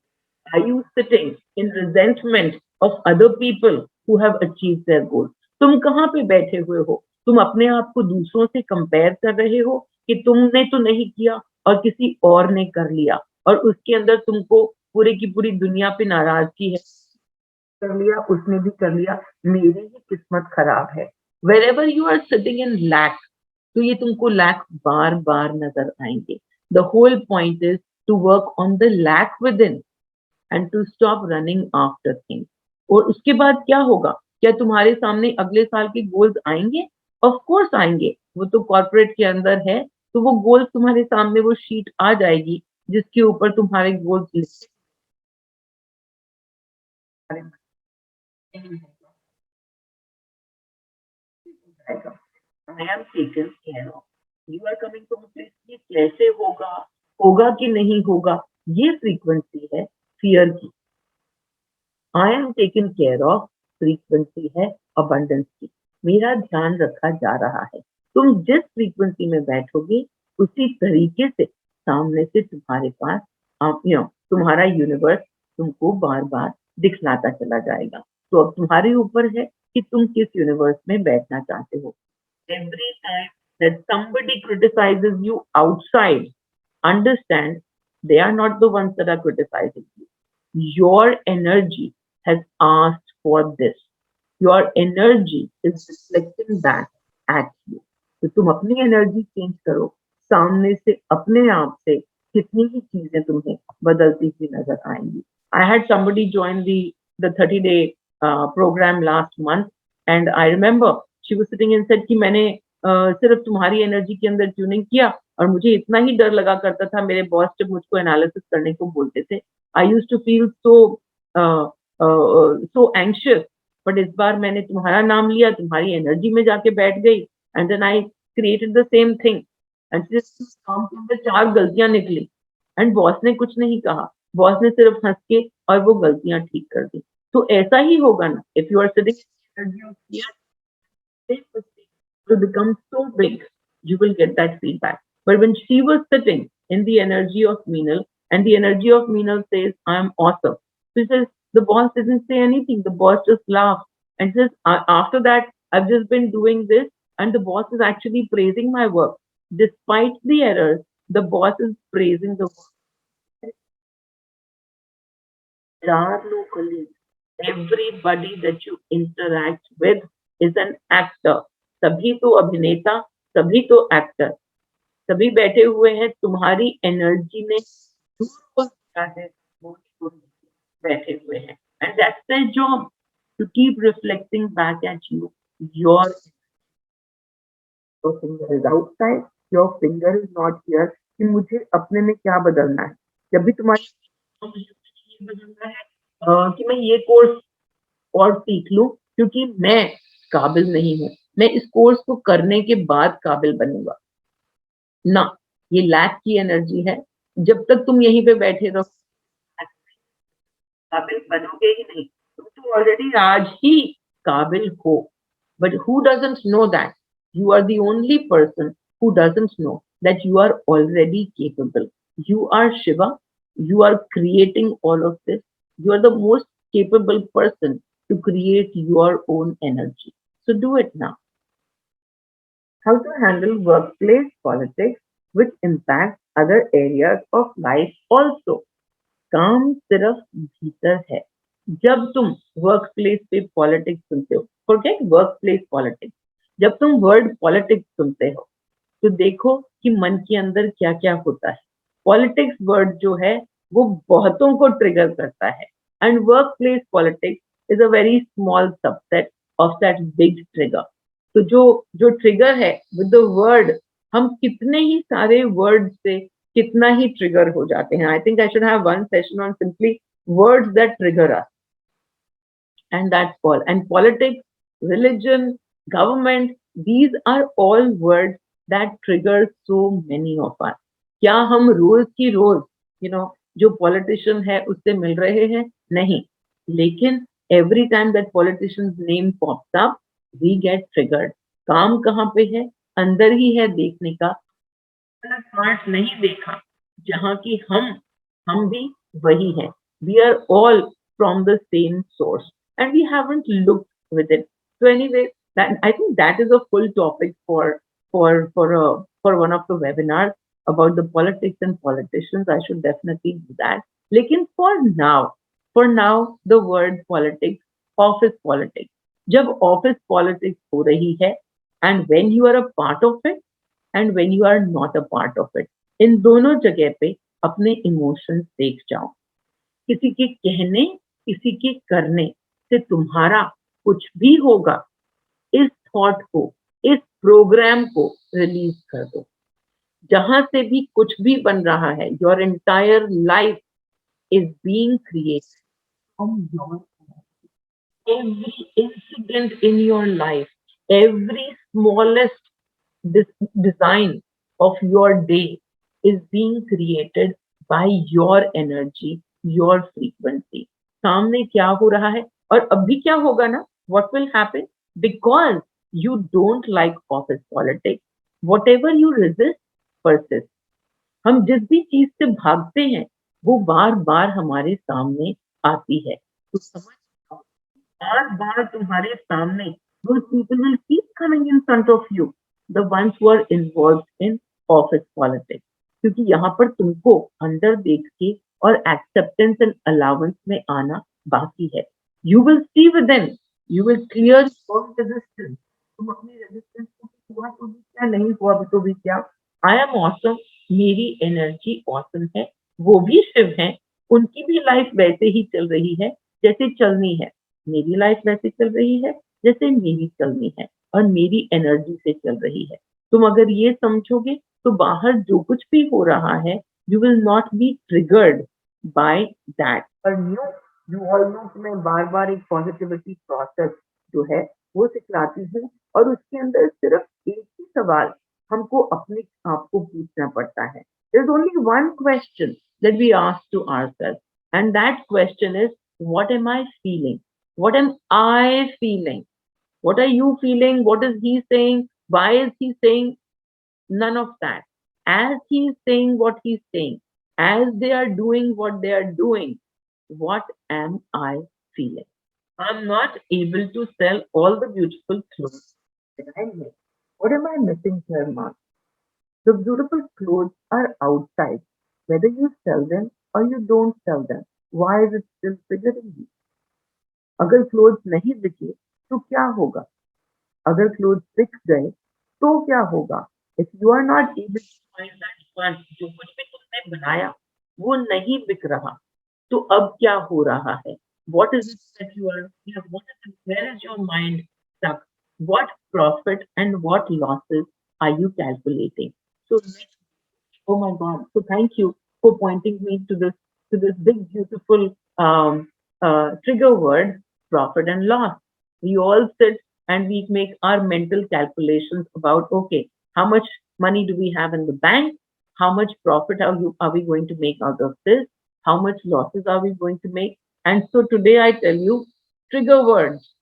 are you sitting in resentment of other people who have achieved their goals? तुम कहाँ पे बैठे हुए हो, तुम अपने आप को दूसरों से कंपेयर कर रहे हो कि तुमने तो नहीं किया और किसी और ने कर लिया, और उसके अंदर तुमको पूरे की पूरी दुनिया पे नाराजगी है, कर लिया उसने भी कर लिया, मेरी ही किस्मत खराब है। wherever you are sitting in lack, तो ये तुमको लैक बार बार नजर आएंगे। The whole point is to work on the lack within and to stop running after things. और उसके बाद क्या होगा, क्या तुम्हारे सामने अगले साल के गोल्स आएंगे? ऑफ कोर्स आएंगे, वो तो कॉर्पोरेट के अंदर है, तो वो गोल्स तुम्हारे सामने वो शीट आ जाएगी जिसके ऊपर तुम्हारे गोल्स लिखे I am taken care of, you are coming from place, ये कैसे होगा, होगा कि नहीं होगा, ये फ्रीक्वेंसी है फियर की। आई am taken care of frequency है अबंडेंस की, मेरा ध्यान रखा जा रहा है। तुम जिस फ्रीक्वेंसी में बैठोगे उसी तरीके से सामने से तुम्हारे पास तुम्हारा यूनिवर्स तुमको बार बार दिखलाता चला जाएगा। तो अब तुम्हारे ऊपर है कि तुम किस यूनिवर्स में बैठना चाहते हो। Every time that somebody criticizes you outside, understand they are not the ones that are criticizing you. Your energy has asked for this. Your energy is reflecting back at you. तो तुम अपनी energy change करो, सामने से अपने आप से कितनी ही चीजें तुम्हें बदलती हुई नजर आएंगी। I had somebody join the 30-day program last month, and I remember she was sitting and said कि मैंने सिर्फ तुम्हारी एनर्जी के अंदर ट्यूनिंग किया और मुझे इतना ही डर लगा करता था मेरे बॉस जब मुझको एनालिसिस करने को बोलते थे। I used to feel so anxious, but इस बार मैंने तुम्हारा नाम लिया, तुम्हारी एनर्जी में जाके बैठ गई, and then I created the same thing, and काम के अंदर 4 गलतियां निकली एंड बॉस ने कुछ नहीं कहा, बॉस ने सिर्फ हंस के और वो गलतियां ठीक कर दी। तो ऐसा ही होगा ना, if you are sitting will become so big, you will get that feedback. But when she was sitting in the energy of Meenal, and the energy of Meenal says, I am awesome. She says, the boss didn't say anything. The boss just laughed and says, after that, I've just been doing this, and the boss is actually praising my work. Despite the errors, the boss is praising the work. There are no colleagues. Everybody that you interact with is an actor. सभी तो अभिनेता, सभी तो actor, सभी बैठे हुए हैं तुम्हारी एनर्जी में क्या है वो बैठे हुए हैं, and that's their job to keep reflecting back at you. Your finger is outside, your finger is not here कि मुझे अपने में क्या बदलना है। जब भी तुम्हारी ये बदलना है कि मैं ये कोर्स और सीख लूं क्योंकि मैं काबिल नहीं हूं, मैं इस कोर्स को करने के बाद काबिल बनूंगा ना, ये लैक की एनर्जी है। जब तक तुम यहीं पे बैठे रहो काबिल बनोगे ही नहीं, तुम तो ऑलरेडी आज ही काबिल हो। But who doesn't know that you are the only person who doesn't know that you are already capable. You are Shiva, you are creating all of this, you are the most capable person to create your own energy. So do it now. how to handle workplace politics which impact other areas of life also. काम सिर्फ भीतर है. जब तुम work place पे politics सुनते हो, forget work place politics, जब तुम वर्ड पॉलिटिक्स सुनते हो तो देखो कि मन के अंदर क्या क्या होता है. पॉलिटिक्स वर्ड जो है वो बहुतों को ट्रिगर करता है, and work place politics is a very small subset of that big trigger. तो जो जो ट्रिगर है विद द वर्ड, हम कितने ही सारे वर्ड से कितना ही ट्रिगर हो जाते हैं. I think I should have one session on simply words that trigger us, and that's all. And politics, religion, government, these are all words that trigger so many of us. क्या हम रोज की रोज जो politician है उससे मिल रहे हैं? नहीं. लेकिन every time that politician's name pops up, we get triggered. काम कहाँ पे है? अंदर ही है देखने का. पार्ट नहीं देखा जहाँ की हम भी वही हैं. We are all from the same source, and we haven't looked with it. So anyway, that I think that is a full topic for one of the webinars about the politics and politicians. I should definitely do that. लेकिन for now, the word politics, office politics. जब office politics हो रही है, and when you are a part of it, and when you are not a part of it, इन दोनों जगह पे अपने emotions देख जाओ. किसी के कहने, किसी के करने से तुम्हारा कुछ भी होगा, इस थॉट को, इस प्रोग्राम को रिलीज कर दो. जहां से भी कुछ भी बन रहा है, your entire life is being created from your. every incident in your life, every smallest design of your day is being created by your energy, your frequency. सामने क्या हो रहा है और अभी क्या होगा ना, what will happen? Because you don't like office politics, whatever you resist persists. हम जिस भी चीज से भागते हैं वो बार बार हमारे सामने आती है. तो समझ बार बार तुम्हारे सामने those people will keep coming in front of you, the ones who are involved in office politics. क्योंकि यहाँ पर तुमको अंदर देख के और एक्सेप्टेंस एंड अलाउंस में आना बाकी है. You will see within, you will clear your resistance. तुम अपनी रेजिस्टेंस को हुआ तो भी क्या, नहीं हुआ तो भी क्या. आई एम ऑसम, मेरी एनर्जी ऑसम है. वो भी शिव हैं, उनकी भी लाइफ वैसे ही चल रही है जैसे चलनी है. मेरी लाइफ वैसे चल रही है जैसे मेरी चलनी है और मेरी एनर्जी से चल रही है. तुम अगर ये समझोगे तो बाहर जो कुछ भी हो रहा है, you will not be triggered by that. और यू ऑल नो कि मैं बार बार एक पॉजिटिविटी प्रोसेस जो है वो सिखलाती हूँ, और उसके अंदर सिर्फ एक ही सवाल हमको अपने आप को पूछना पड़ता है. There is only one question that we ask to ourself, and that question is, what am I feeling? What am I feeling? What are you feeling? What is he saying? Why is he saying? None of that. As he is saying what he's saying, as they are doing what they are doing, what am I feeling? I'm not able to sell all the beautiful clothes that I make. What am I missing here, Mark? The beautiful clothes are outside. Whether you sell them or you don't sell them, why is it still triggering you? अगर clothes नहीं बिके तो क्या होगा? अगर clothes बिक गए तो क्या होगा? If you are not able to find that one, जो कुछ भी तुमने बनाया वो नहीं बिक रहा, तो अब क्या हो रहा है? What is it that you are, where is your mind stuck? What profit and what losses are you calculating? So oh my God! So thank you for pointing me to this big beautiful trigger word, profit and loss. We all sit and we make our mental calculations about, okay, how much money do we have in the bank? How much profit are we going to make out of this? How much losses are we going to make? And so today I tell you, trigger words.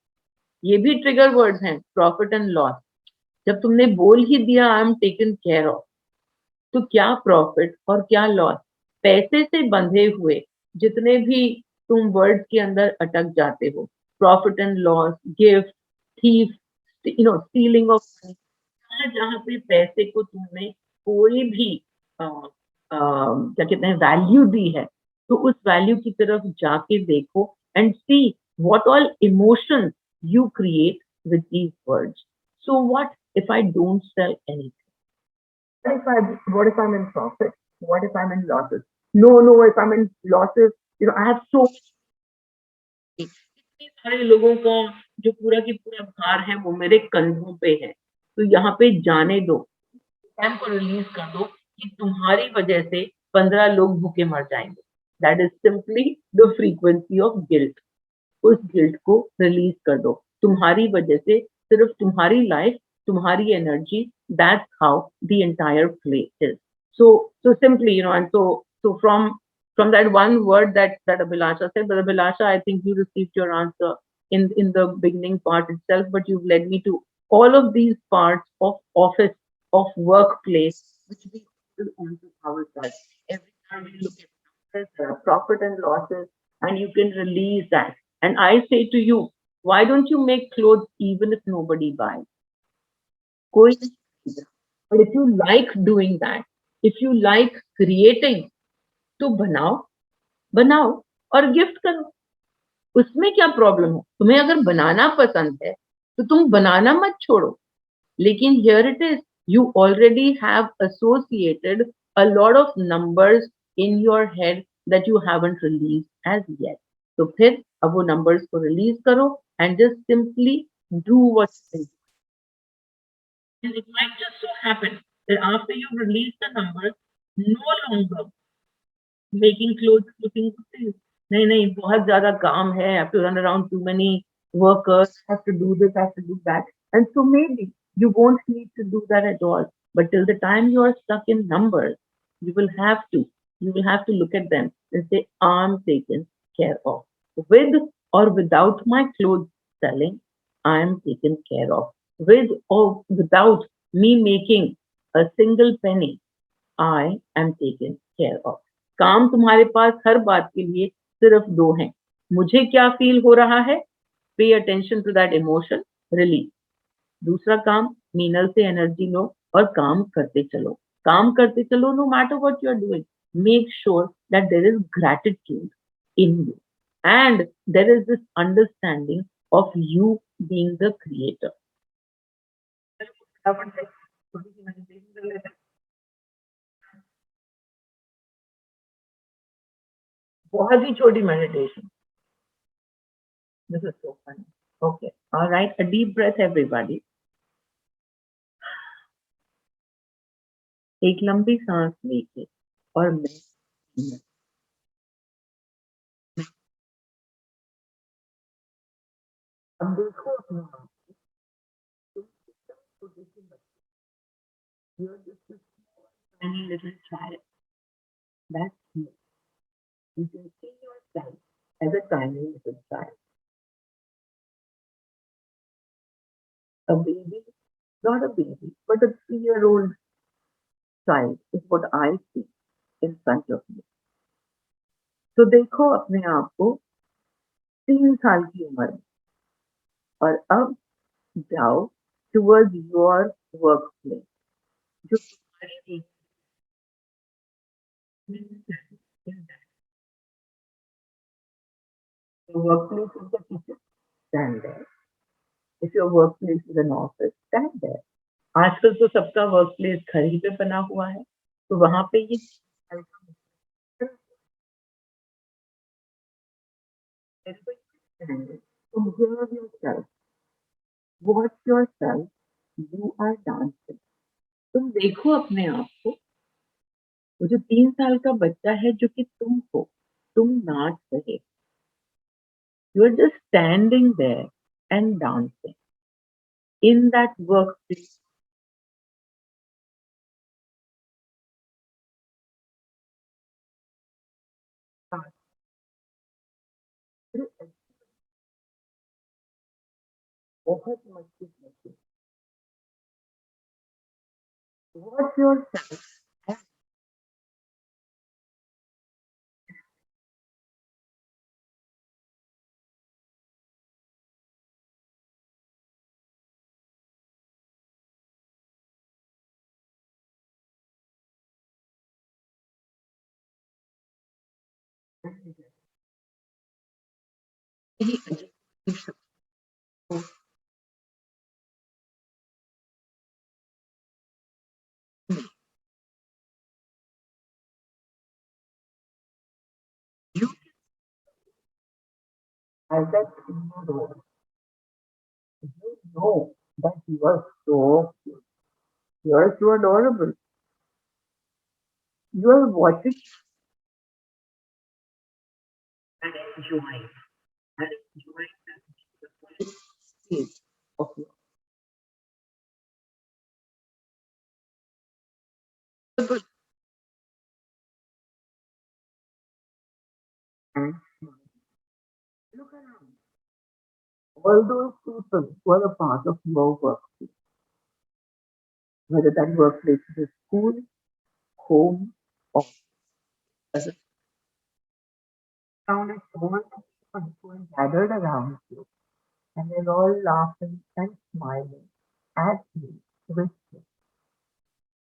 ये भी trigger words हैं, profit and loss. जब तुमने बोल ही दिया I am taken care of, तो क्या profit और क्या लॉस? पैसे से बंधे हुए जितने भी तुम वर्ड्स के अंदर अटक जाते हो, profit and loss, gift, thief, stealing of money, जहाँ पे पैसे को तुमने कोई भी क्या कहते हैं वैल्यू दी है, तो उस वैल्यू की तरफ जाके देखो and see what all emotions you create with these words. So what if I don't sell anything? What if I'm in profit? What if I'm in losses? No, if I'm in losses, I have so इतने सारे लोगों का जो पूरा की पूरा भार है वो मेरे कंधों पे है। तो यहाँ पे जाने दो, स्वयं को रिलीज़ कर दो कि तुम्हारी वजह से 15 लोग भूखे मर जाएँगे। That is simply the frequency of guilt. उस गिल्ट को रिलीज़ कर दो। तुम्हारी वजह से सिर्फ़ तुम्हारी लाइफ़, तुम्हारी energy, that's how the entire play is. So simply, and so from that one word that Abhilasha said, but Abhilasha, I think you received your answer in the beginning part itself, but you've led me to all of these parts of office, of workplace, which we hold on to ourselves. Every time we look at numbers, there are profit and losses, and you can release that. And I say to you, why don't you make clothes even if nobody buys? कोई नहीं खरीदेगा। But if you like doing that, if you like creating, तो बनाओ, बनाओ और gift करो। उसमें क्या प्रॉब्लम है? तुम्हें अगर बनाना पसंद है, तो तुम बनाना मत छोड़ो। लेकिन here it is, you already have associated a lot of numbers in your head that you haven't released as yet. तो फिर अब वो numbers को release करो and just simply do what you can. And it might just so happen that after you release the numbers, no longer making clothes looking good. नहीं नहीं बहुत ज्यादा काम है, I have to run around too many workers, have to do this, have to do that, and so maybe you won't need to do that at all. But till the time you are stuck in numbers, you will have to look at them and say, I'm taken care of. With or without my clothes selling, I am taken care of. With or without me making a single penny, I am taken care of. काम तुम्हारे पास हर बात के लिए सिर्फ दो हैं। मुझे क्या फील हो रहा है? Pay attention to that emotion, release. दूसरा काम, मीनल से एनर्जी लो और काम करते चलो। काम करते चलो, no matter what you are doing. Make sure that there is gratitude in you and there is this understanding of you being the creator. बहुत ही छोटी meditation. This is so funny. Okay. All right. A deep breath, everybody. एक लंबी सांस लीजिए और मैं अब देखो अपने आप को, तुम एकदम छोटे से बच्चे, you're just a tiny little child. That's you. You can see yourself as a tiny little child. A baby, not a baby, but a 3-year-old child is what I see in front of me. तो देखो अपने आप को 3 साल की उम्र में और अब जाओ towards your workplace. जो तुम्हारी your workplace is the kitchen, stand there. If your workplace is an office, stand there. आजकल तो सबका वर्कप्लेस घर ही पे बना हुआ है, तो वहाँ पे ये observe yourself, watch yourself, you are dancing. तुम देखो अपने आप को, वो जो 3 साल का बच्चा है जो कि तुम हो, तुम नाच रहे, you are just standing there and dancing in that workplace. बहुत मस्ती करके, watch yourself You as that you know that you are so cute. You are so adorable. You are watching and enjoying and enjoying the state of your good and look around. All those people who are a part of your workplace, whether that workplace is a school, home, or as a town, it's all the people who are gathered around you, and they're all laughing and smiling at you with you,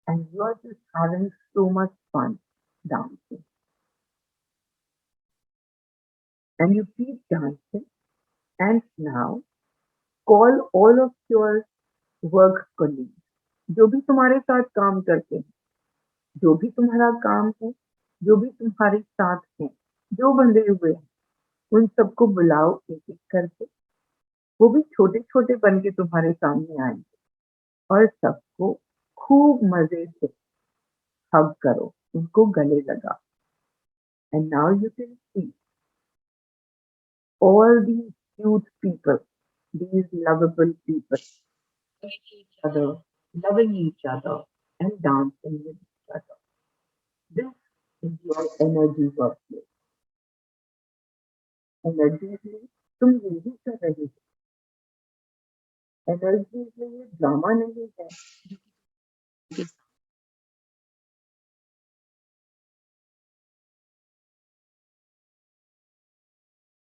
and you are just having so much fun dancing, and you keep dancing, and now call all of your work colleague जो भी तुम्हारे साथ काम करते हैं, जो भी तुम्हारा काम है, जो भी तुम्हारे साथ हैं, जो बंधे हुए हैं, उन सबको बुलाओ एक-एक करके। वो भी छोटे-छोटे बन के तुम्हारे सामने आएँगे और सबको खूब मज़े से हग करो, उनको गले लगाओ। And now you can see all these cute people, these lovable people, loving each other, loving each other, and dancing with each other. This is your energy workplace. Energy में तुम यही कर रहे हो। एनर्जी में ये ड्रामा नहीं है।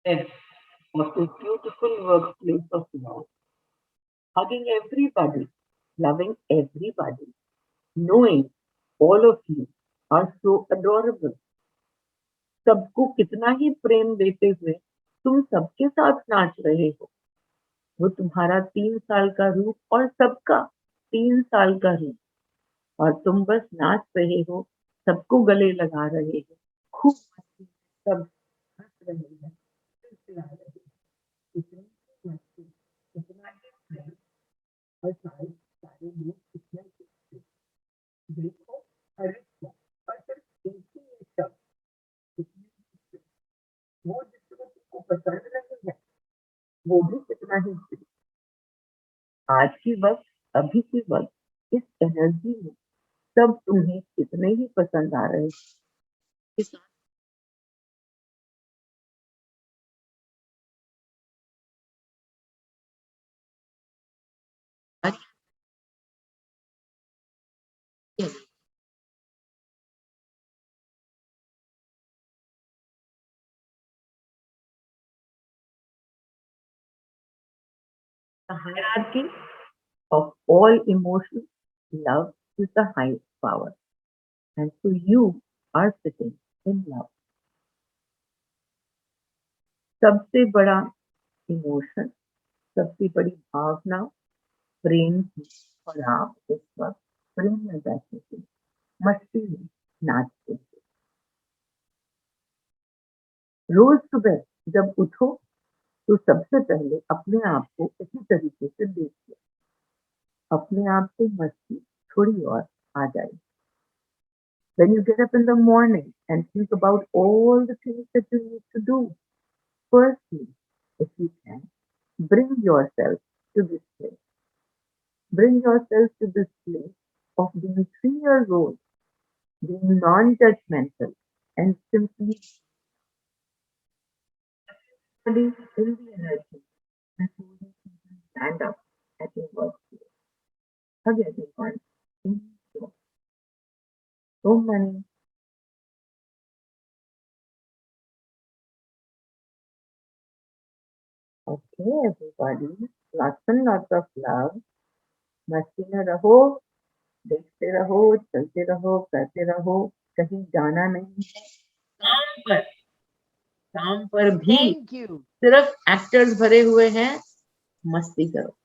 Yes, of this beautiful workplace of love, hugging everybody, loving everybody, knowing all of you are so adorable. सबको कितना ही प्रेम देते हुए तुम सबके साथ नाच रहे हो। वो तुम्हारा 3 साल का रूप और सबका 3 साल का रूप और तुम बस नाच रहे हो, सबको गले लगा रहे हो, खूब मस्ती में सब हँस रहे हैं, चिल्ला रहे हैं, इतनी मस्ती, इतना ही प्रेम और सारे सारे लोग इतने खुश थे। देखो अरे और सिर्फ एक ही ये शब्द इतने खुश थे। वो जिसको तुमको पसंद नहीं है, वो भी कितना ही खुश। आज के वक़्त, अभी के वक़्त इस एनर्जी में सब तुम्हें इतने ही पसंद आ रहे हैं कि सारी the hierarchy of all emotions, love is the highest power. And so you are sitting in love. सबसे बड़ा इमोशन, सबसे बड़ी भावना प्रेम की और आप इस वक़्त प्रेम में बैठे थे, मस्ती में नाचते थे। रोज़ सुबह जब उठो तो सबसे पहले अपने आप को इसी तरीके से देखिए। अपने आप से मस्ती थोड़ी और आ जाएगी। When you get up in the morning and think about all the things that you need to do, firstly, if you can, bring yourself to this place. Bring yourself to this place of being 3 years old, being non-judgmental, and simply study in the energy and so you can stand up at your workplace. Hug everyone. In so many. Okay, everybody. Lots and lots of love. मस्ती में रहो, देखते रहो, चलते रहो, करते रहो, कहीं जाना नहीं है, काम पर काम पर भी Thank you. सिर्फ एक्टर्स भरे हुए हैं, मस्ती करो।